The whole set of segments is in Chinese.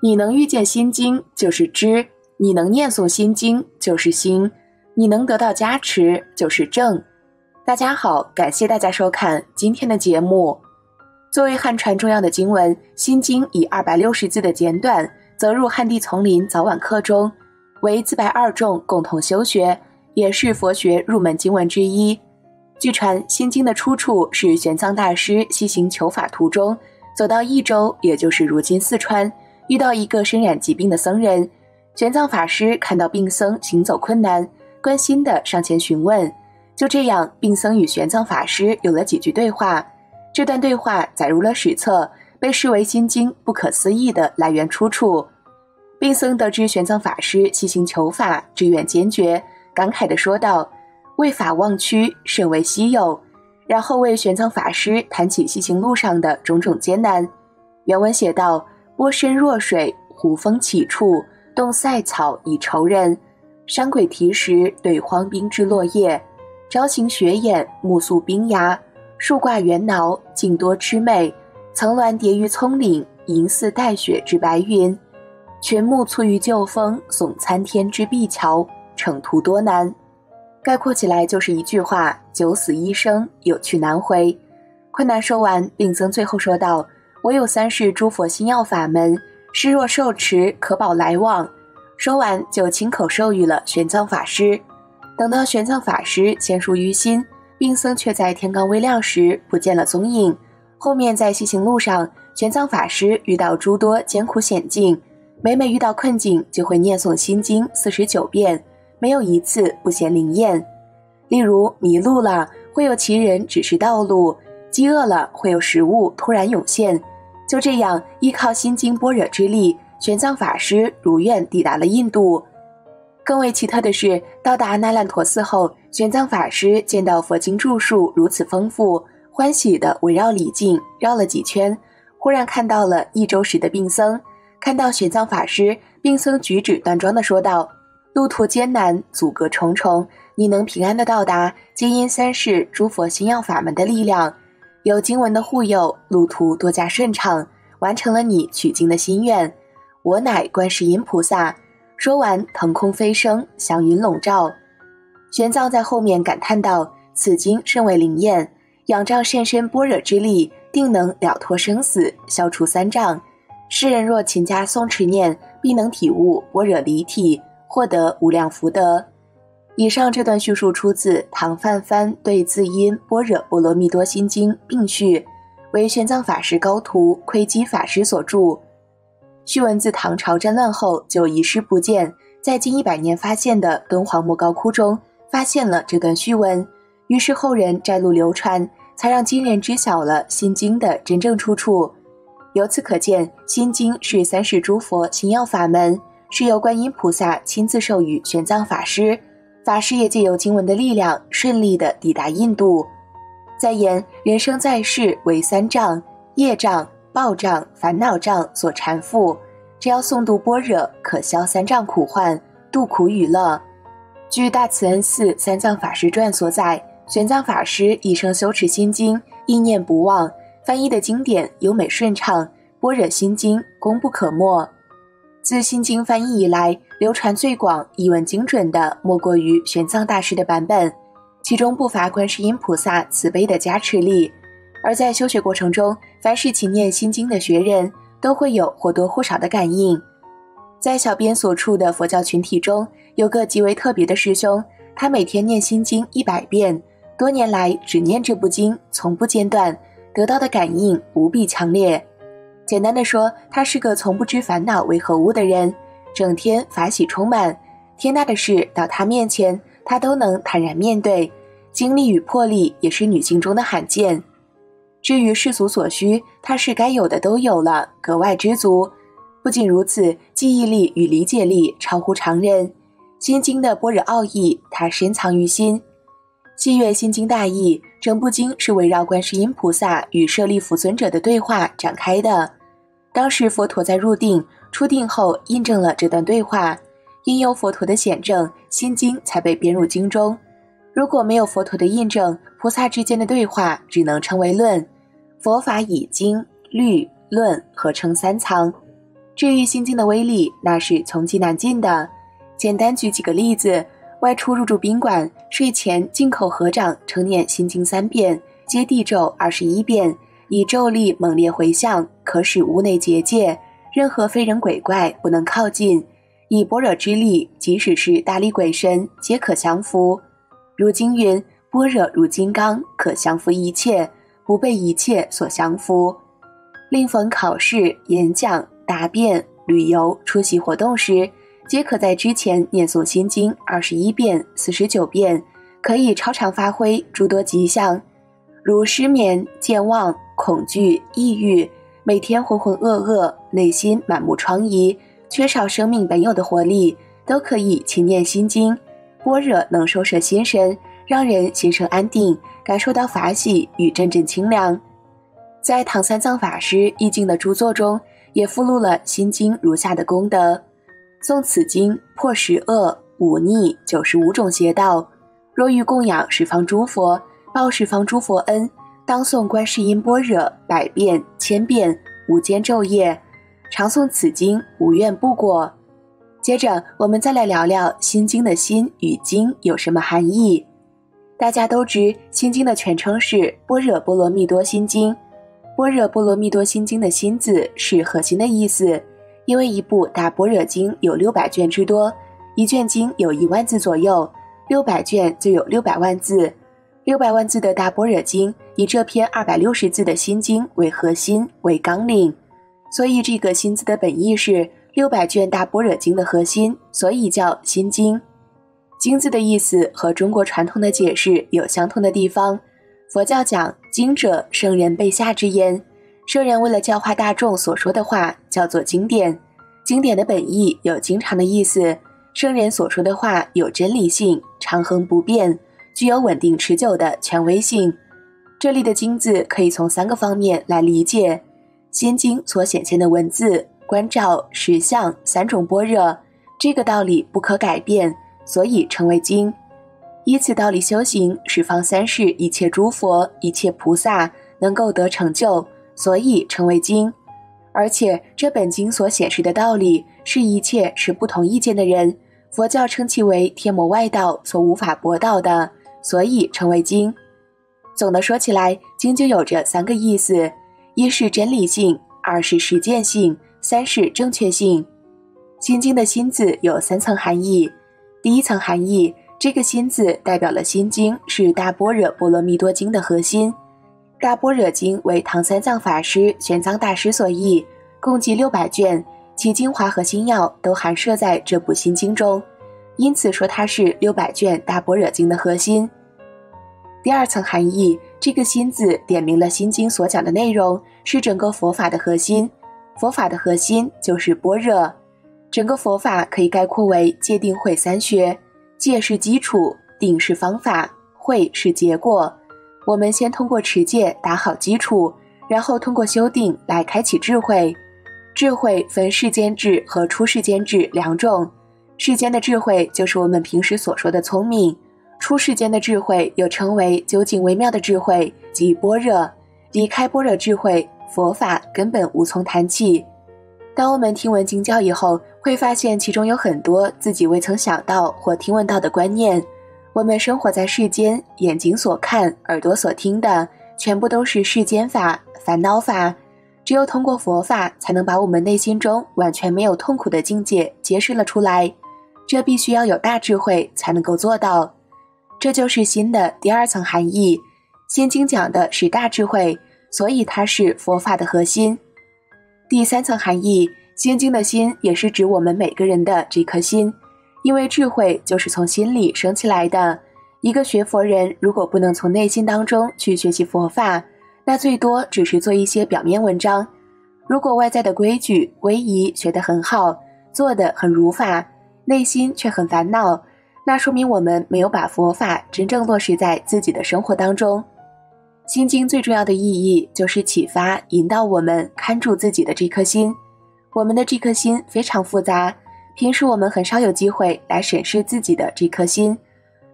你能遇见心经就是知，你能念诵心经就是心，你能得到加持就是正。大家好，感谢大家收看今天的节目。作为汉传重要的经文，心经以260字的简短则入汉地丛林早晚课中，为自白二众共同修学，也是佛学入门经文之一。据传心经的出处是玄奘大师西行求法途中，走到益州，也就是如今四川，遇到一个身染疾病的僧人。玄奘法师看到病僧行走困难，关心地上前询问。就这样，病僧与玄奘法师有了几句对话。这段对话载入了史册，被视为心经不可思议的来源出处。病僧得知玄奘法师西行求法，志愿坚决，感慨地说道：为法忘躯，甚为稀有。然后为玄奘法师谈起西行路上的种种艰难。原文写道：波深若水，湖风起处，动塞草以酬人。山鬼啼时，对荒冰之落叶。朝行雪眼，暮宿冰崖。树挂猿挠，径多魑魅。层峦叠于葱岭，银似带雪之白云。群木簇于旧峰，耸参天之碧桥，程途多难。概括起来就是一句话：九死一生，有去难回。困难说完，病僧最后说道：我有3世诸佛心要法门，师若受持，可保来往。说完就亲口授予了玄奘法师。等到玄奘法师签书于心，病僧却在天刚微亮时不见了踪影。后面在西行路上，玄奘法师遇到诸多艰苦险境，每遇到困境就会念诵心经49遍，没有一次不显灵验。例如迷路了，会有奇人指示道路；饥饿了，会有食物突然涌现。就这样，依靠心经般若之力，玄奘法师如愿抵达了印度。更为奇特的是，到达那烂陀寺后，玄奘法师见到佛经著述如此丰富，欢喜地围绕礼境绕了几圈，忽然看到了益州时的病僧。看到玄奘法师，病僧举止端庄地说道：路途艰难，阻隔重重，你能平安地到达，皆因3世诸佛心要法门的力量。有经文的护佑，路途多加顺畅，完成了你取经的心愿。我乃观世音菩萨。说完，腾空飞升，祥云笼罩。玄奘在后面感叹道：此经甚为灵验，仰仗甚深般若之力，定能了脱生死，消除3障。世人若勤加诵持念，必能体悟般若离体，获得无量福德。以上这段叙述出自唐范藩对字音般若波罗蜜多心经并序，为玄奘法师高徒窥基法师所著。序文自唐朝战乱后就遗失不见，在近100年发现的敦煌莫高窟中发现了这段序文，于是后人摘录流传，才让今人知晓了心经的真正出处。由此可见，心经是3世诸佛心要法门，是由观音菩萨亲自授予玄奘法师，法师也借由经文的力量顺利地抵达印度。再言人生在世为3障：业障、报障、烦恼障所缠缚，只要诵读般若，可消3障苦患，度苦与乐。据大慈恩寺三藏法师传所载，玄奘法师一生修持心经，意念不忘，翻译的经典优美顺畅，般若心经功不可没。自心经翻译以来，流传最广、译文精准的莫过于玄奘大师的版本，其中不乏观世音菩萨慈悲的加持力。而在修学过程中，凡是勤念心经的学人，都会有或多或少的感应。在小编所处的佛教群体中，有个极为特别的师兄，他每天念心经100遍，多年来只念这部经，从不间断，得到的感应无比强烈。简单的说，他是个从不知烦恼为何物的人，整天法喜充满，天大的事到他面前，他都能坦然面对，精力与魄力也是女性中的罕见。至于世俗所需，他是该有的都有了，格外知足。不仅如此，记忆力与理解力超乎常人。心经的般若奥义，他深藏于心。细阅心经大意，整部经是围绕观世音菩萨与舍利弗尊者的对话展开的。当时佛陀在入定、出定后印证了这段对话，因有佛陀的显证，心经才被编入经中。如果没有佛陀的印证，菩萨之间的对话只能称为论。佛法以经、律、论合称3藏。治愈心经的威力那是穷极难尽的。简单举几个例子，外出入住宾馆，睡前进口合掌称念心经3遍，接地咒21遍，以咒力猛烈回向，可使屋内结界，任何非人鬼怪不能靠近。以般若之力，即使是大力鬼神皆可降服。如经云，般若如金刚，可降服一切，不被一切所降服。另逢考试、演讲、答辩、旅游、出席活动时，皆可在之前念诵心经21遍、49遍，可以超常发挥诸多吉祥。如失眠、健忘、恐惧、抑郁，每天浑浑噩噩，内心满目疮痍，缺少生命本有的活力，都可以勤念心经。般若能收摄心神，让人心生安定，感受到法喜与阵阵清凉。在唐三藏法师译经的著作中，也附录了心经如下的功德：诵此经，破十恶、忤逆95种邪道。若欲供养十方诸佛，报十方诸佛恩，当诵观世音般若100遍、1000遍，无间昼夜，常诵此经，无怨不果。接着我们再来聊聊心经的心与经有什么含义。大家都知心经的全称是般若波罗蜜多心经。般若波罗蜜多心经的心字是核心的意思，因为一部大般若经有600卷之多，一卷经有1万字左右，600卷就有600万字。600万字的大般若经以这篇260字的心经为核心为纲领，所以这个心字的本意是600卷大般若经的核心，所以叫心经。经字的意思和中国传统的解释有相同的地方。佛教讲经者圣人备下之言，圣人为了教化大众所说的话叫做经典。经典的本意有经常的意思，圣人所说的话有真理性，长恒不变，具有稳定持久的权威性。这里的经字可以从3个方面来理解：心经所显现的文字、观照、实相3种般若，这个道理不可改变，所以称为经。依此道理修行，十方三世一切诸佛、一切菩萨能够得成就，所以称为经。而且这本经所显示的道理，是一切持不同意见的人，佛教称其为天魔外道所无法驳倒的，所以称为经。总的说起来，经就有着3个意思：一是真理性，二是实践性，三是正确性。心经的心字有3层含义。第一层含义，这个心字代表了心经是大般若波罗蜜多经的核心。大般若经为唐三藏法师、玄奘大师所译，共计600卷，其精华和心要都含摄在这部心经中，因此说它是600卷大般若经的核心。第二层含义，这个心字点明了心经所讲的内容是整个佛法的核心，佛法的核心就是般若。整个佛法可以概括为戒定慧3学，戒是基础，定是方法，慧是结果。我们先通过持戒打好基础，然后通过修定来开启智慧。智慧分世间智和出世间智2种，世间的智慧就是我们平时所说的聪明，出世间的智慧又称为究竟微妙的智慧，即般若。离开般若智慧，佛法根本无从谈起。当我们听闻经教以后，会发现其中有很多自己未曾想到或听闻到的观念。我们生活在世间，眼睛所看、耳朵所听的，全部都是世间法、烦恼法。只有通过佛法，才能把我们内心中完全没有痛苦的境界揭示了出来。这必须要有大智慧才能够做到。这就是心的第2层含义。心经讲的是大智慧，所以它是佛法的核心。第3层含义，心经的心也是指我们每个人的这颗心，因为智慧就是从心里生起来的。一个学佛人如果不能从内心当中去学习佛法，那最多只是做一些表面文章。如果外在的规矩、威仪学得很好，做得很如法，内心却很烦恼，那说明我们没有把佛法真正落实在自己的生活当中。心经最重要的意义就是启发、引导我们看住自己的这颗心。我们的这颗心非常复杂，平时我们很少有机会来审视自己的这颗心。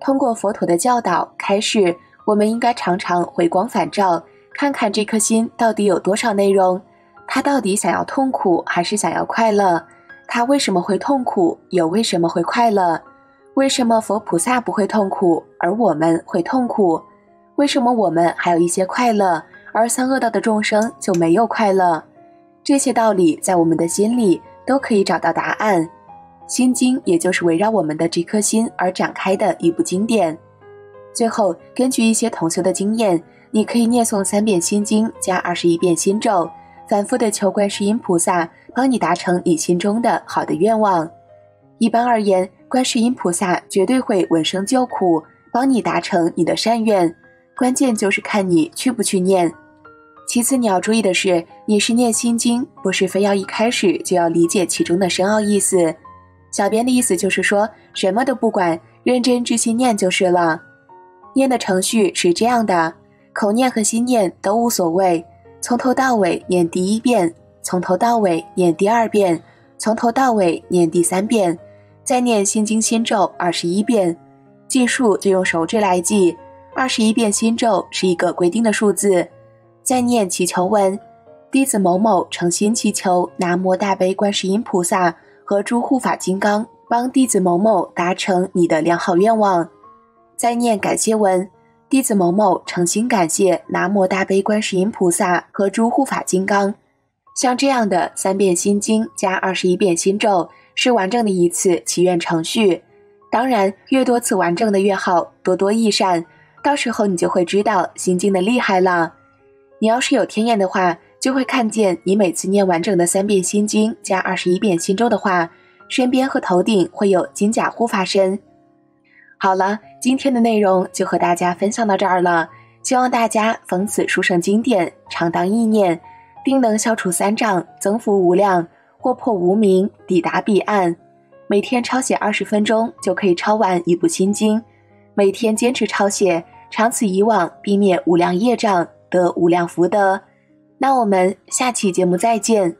通过佛陀的教导、开示，我们应该常常回光返照，看看这颗心到底有多少内容，他到底想要痛苦还是想要快乐？他为什么会痛苦，又为什么会快乐？为什么佛菩萨不会痛苦，而我们会痛苦？为什么我们还有一些快乐，而三恶道的众生就没有快乐？这些道理在我们的心里都可以找到答案。心经也就是围绕我们的这颗心而展开的一部经典。最后，根据一些同修的经验，你可以念诵3遍心经加21遍心咒，反复的求观世音菩萨帮你达成你心中的好的愿望。一般而言，观世音菩萨绝对会闻声救苦，帮你达成你的善愿，关键就是看你去不去念。其次你要注意的是，你是念心经，不是非要一开始就要理解其中的深奥意思。小编的意思就是说，什么都不管，认真知心念就是了。念的程序是这样的，口念和心念都无所谓，从头到尾念第1遍，从头到尾念第2遍，从头到尾念第3遍，再念心经心咒21遍。计数就用手指来记，21遍心咒是一个规定的数字。再念祈求文，弟子某某诚心祈求南无大悲观世音菩萨和诸护法金刚帮弟子某某达成你的良好愿望。再念感谢文，弟子某某诚心感谢南无大悲观世音菩萨和诸护法金刚。像这样的3遍心经加21遍心咒是完整的一次祈愿程序。当然，越多次完整的越好，多多益善，到时候你就会知道心经的厉害了。你要是有天眼的话，就会看见你每次念完整的3遍心经加21遍心咒的话，身边和头顶会有金甲护法神。好了，今天的内容就和大家分享到这儿了，希望大家逢此书圣经典，常当意念，定能消除3障，增福无量，获破无明，抵达彼岸。每天抄写20分钟就可以抄完一部心经，每天坚持抄写，长此以往，避免无量业障，得无量福德。那我们下期节目再见。